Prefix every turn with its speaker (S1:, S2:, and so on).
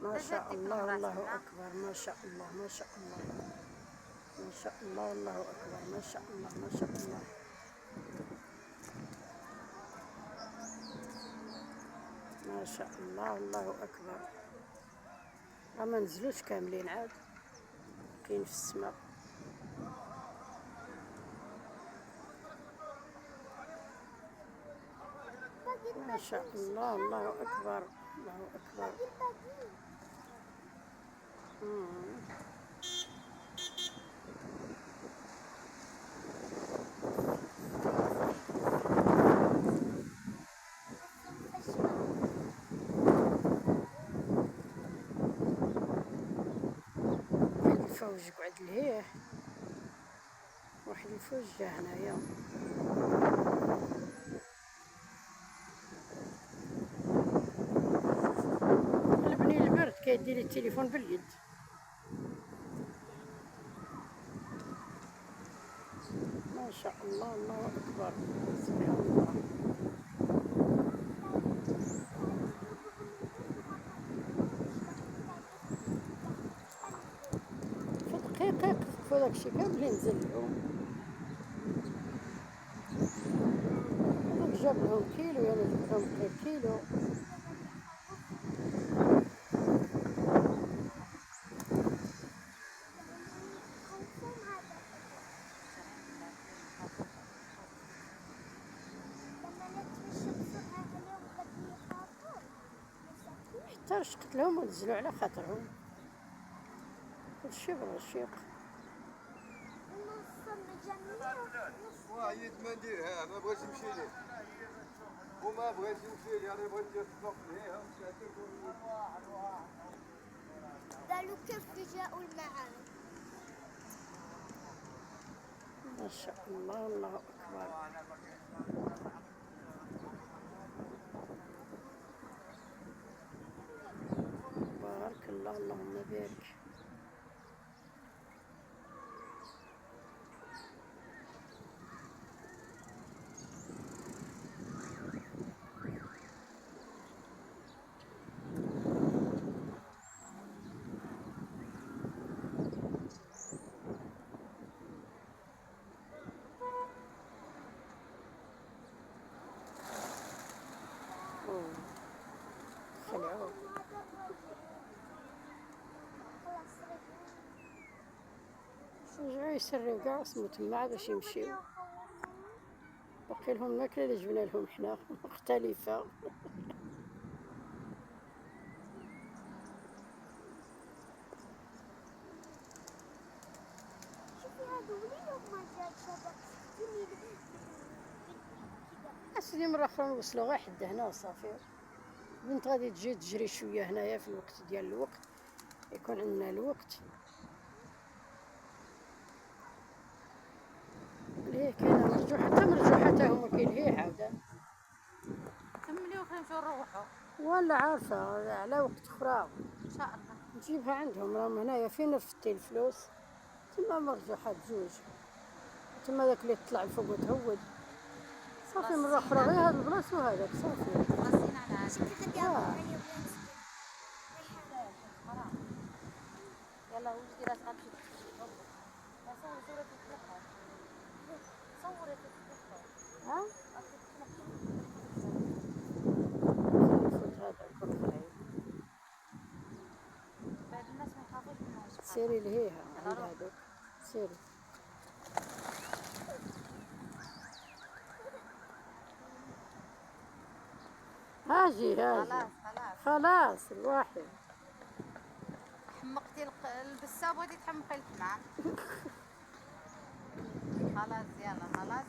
S1: ما شاء الله، الله أكبر، ما شاء الله، ما شاء الله، ما شاء الله، الله أكبر، ما شاء الله، ما شاء الله، ما شاء الله، الله أكبر. ما نزلوش كاملين عاد، كاين في السماء. ما شاء الله، الله أكبر، الله أكبر. واحد الفوج قعد لهيه، واحد الفوج جا هنايا. قلبني البرد كيدير التليفون باليد. ما شاء الله، الله أكبر، سبحان الله. في دقيقة يقفوا داكشي كامل ينزل لهم. هذاك جاب لهم كيلو، أنا جبت لهم غير كيلو. حتى رشقت لهم ونزلوا على خاطرهم، كلشي بالرشيق.
S2: واحد ما نديرها، ما بغيتش نمشي ليه وما بغيتش نمشي ليه، انا بغيت ندير الصف ليها
S3: قالوا كيف جاءوا المعارض.
S1: ما شاء الله، الله أكبر. بارك الله، اللهم بارك. خلعوه. رجعوا يسريو كاع اسمو تما باش يمشيو. باقي لهم الماكلة اللي جبنا لهم حنا مختلفة.
S3: شوفي هادو وليهم ما جات شباب
S1: أسيدي مرة أخرى نوصلو غير حد هنا وصافي. البنت غادي تجي تجري شوية هنايا في الوقت ديال الوقت، يكون عندنا الوقت. ليه كاينة مرجوحة، حتى مرجوحة تا هما كاين عاودة.
S4: كملي وخلينا نمشيو نروحو.
S1: ولا عارفة على وقت أخرى
S4: ان شاء الله
S1: نجيبها عندهم، راهم هنايا فين رفتي الفلوس. تما مرجوحات جوج، تما داك اللي طلع الفوق وتهود صافي. مرة أخرى غير هاد البلاص وهذاك صافي.
S4: غاسين على عادي. يلا وجدي راسك غتمشي تتفرج. صوري صورة تتلقى، صوري تتلقى.
S1: ها؟ الفوت هذا الكل خايب.
S4: بعد الناس ما يخافوش منهم.
S1: سيري لهيها عند هادوك، سيري. هاجي هاجي.
S4: خلاص خلاص
S1: خلاص الواحد.
S4: حمقتي البسه وبغيتي تحمقي الحمام. خلاص يلا خلاص.